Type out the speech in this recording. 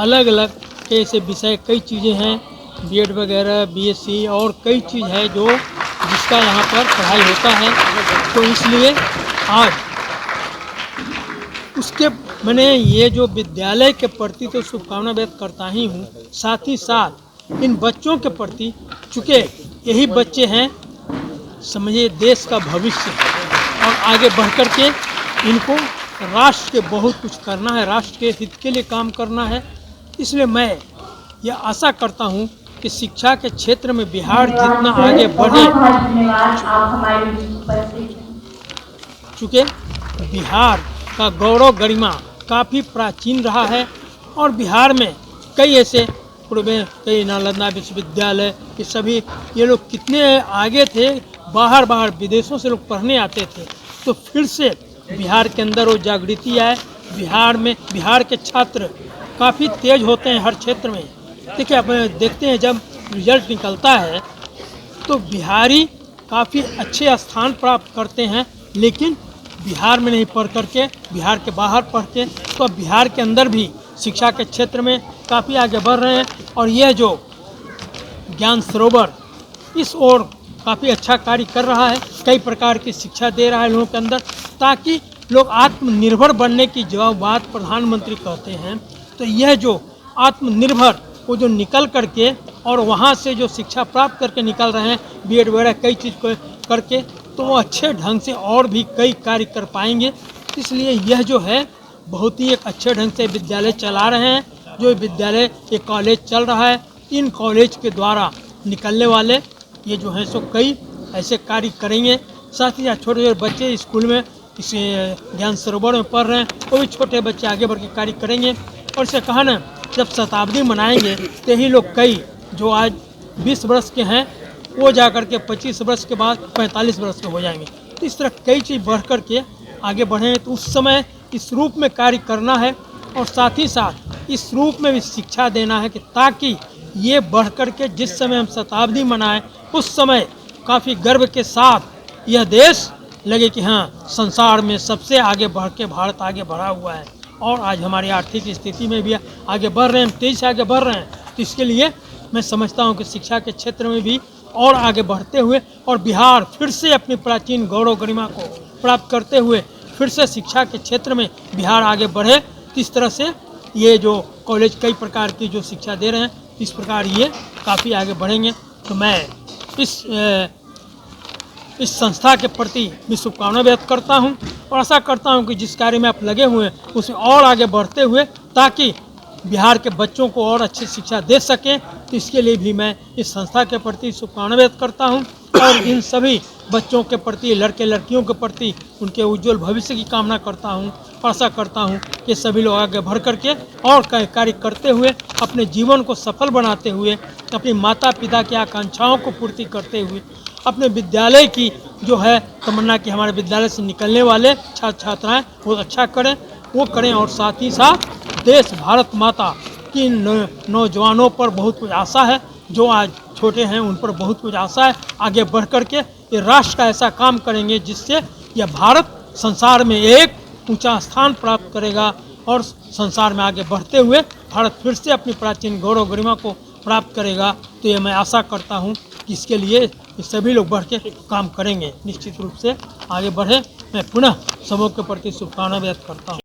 अलग अलग ऐसे विषय कई चीज़ें हैं, बीएड वगैरह, बीएससी और कई चीज़ है जो जिसका यहाँ पर पढ़ाई होता है। तो इसलिए आज उसके मैंने ये जो विद्यालय के प्रति तो शुभकामना व्यक्त करता ही हूँ, साथ ही साथ इन बच्चों के प्रति, चूँकि यही बच्चे हैं समझिए देश का भविष्य, और आगे बढ़ कर के इनको राष्ट्र के बहुत कुछ करना है, राष्ट्र के हित के लिए काम करना है। इसलिए मैं यह आशा करता हूँ कि शिक्षा के क्षेत्र में बिहार जितना आगे बढ़े, चूँकि बिहार का गौरव गरिमा काफ़ी प्राचीन रहा है और बिहार में कई ऐसे कई नालंदा विश्वविद्यालय, ये सभी ये लोग कितने आगे थे, बाहर विदेशों से लोग पढ़ने आते थे। तो फिर से बिहार के अंदर वो जागृति आए। बिहार के छात्र काफ़ी तेज होते हैं हर क्षेत्र में। देखिए आप देखते हैं जब रिजल्ट निकलता है तो बिहारी काफ़ी अच्छे स्थान प्राप्त करते हैं, लेकिन बिहार में नहीं पढ़ करके बिहार के बाहर पढ़ के तो अब बिहार के अंदर भी शिक्षा के क्षेत्र में काफ़ी आगे बढ़ रहे हैं। और यह जो ज्ञान सरोवर इस ओर काफ़ी अच्छा कार्य कर रहा है, कई प्रकार की शिक्षा दे रहा है लोगों के अंदर, ताकि लोग आत्मनिर्भर बनने की जो बात प्रधानमंत्री कहते हैं, तो यह जो आत्मनिर्भर वो जो निकल करके और वहाँ से जो शिक्षा प्राप्त करके निकल रहे हैं बीएड वगैरह कई चीज़ को करके, तो वो अच्छे ढंग से और भी कई कार्य कर पाएंगे। इसलिए यह जो है बहुत ही एक अच्छे ढंग से विद्यालय चला रहे हैं। जो विद्यालय ये कॉलेज चल रहा है, इन कॉलेज के द्वारा निकलने वाले ये जो हैं सो कई ऐसे कार्य करेंगे। साथ ही छोटे छोटे बच्चे स्कूल में इस ज्ञान सरोवर में पढ़ रहे हैं, वो भी छोटे बच्चे आगे बढ़ के कार्य करेंगे। और इसे कहा ना, जब शताब्दी मनाएंगे तो ही लोग कई जो आज 20 वर्ष के हैं वो जा कर के 25 वर्ष के बाद 45 वर्ष के हो जाएंगे। तो इस तरह कई चीज़ बढ़ कर के आगे बढ़ेंगे। तो उस समय इस रूप में कार्य करना है और साथ ही साथ इस रूप में भी शिक्षा देना है कि ताकि ये बढ़ कर के जिस समय हम शताब्दी मनाएं उस समय काफ़ी गर्व के साथ यह देश लगे कि हाँ, संसार में सबसे आगे बढ़ के भारत आगे बढ़ा हुआ है और आज हमारी आर्थिक स्थिति में भी आगे बढ़ रहे हैं, तेज़ी से आगे बढ़ रहे हैं। तो इसके लिए मैं समझता हूँ कि शिक्षा के क्षेत्र में भी और आगे बढ़ते हुए और बिहार फिर से अपनी प्राचीन गौरव गरिमा को प्राप्त करते हुए फिर से शिक्षा के क्षेत्र में बिहार आगे बढ़े। तो इस तरह से ये जो कॉलेज कई प्रकार की जो शिक्षा दे रहे हैं, इस प्रकार ये काफ़ी आगे बढ़ेंगे। तो मैं इस संस्था के प्रति भी शुभकामना व्यक्त करता हूं और आशा करता हूं कि जिस कार्य में आप लगे हुए हैं उसमें और आगे बढ़ते हुए ताकि बिहार के बच्चों को और अच्छी शिक्षा दे सकें। तो इसके लिए भी मैं इस संस्था के प्रति शुभकामना व्यक्त करता हूं और इन सभी बच्चों के प्रति, लड़के लड़कियों के प्रति उनके उज्जवल भविष्य की कामना करता हूं और आशा करता हूं कि सभी लोग आगे बढ़ करके और कार्य करते हुए अपने जीवन को सफल बनाते हुए, अपनी माता पिता की आकांक्षाओं को पूर्ति करते हुए, अपने विद्यालय की जो है तमन्ना कि हमारे विद्यालय से निकलने वाले छात्र छात्राएँ बहुत अच्छा करें, वो करें। और साथ ही साथ देश भारत माता की नौजवानों पर बहुत कुछ आशा है, जो आज छोटे हैं उन पर बहुत कुछ आशा है। आगे बढ़ कर के ये राष्ट्र का ऐसा काम करेंगे जिससे यह भारत संसार में एक ऊंचा स्थान प्राप्त करेगा और संसार में आगे बढ़ते हुए भारत फिर से अपनी प्राचीन गौरव गरिमा को प्राप्त करेगा। तो ये मैं आशा करता हूँ कि इसके लिए सभी लोग बढ़ के काम करेंगे, निश्चित रूप से आगे बढ़े। मैं पुनः सबों के प्रति शुभकामना व्यक्त करता हूँ।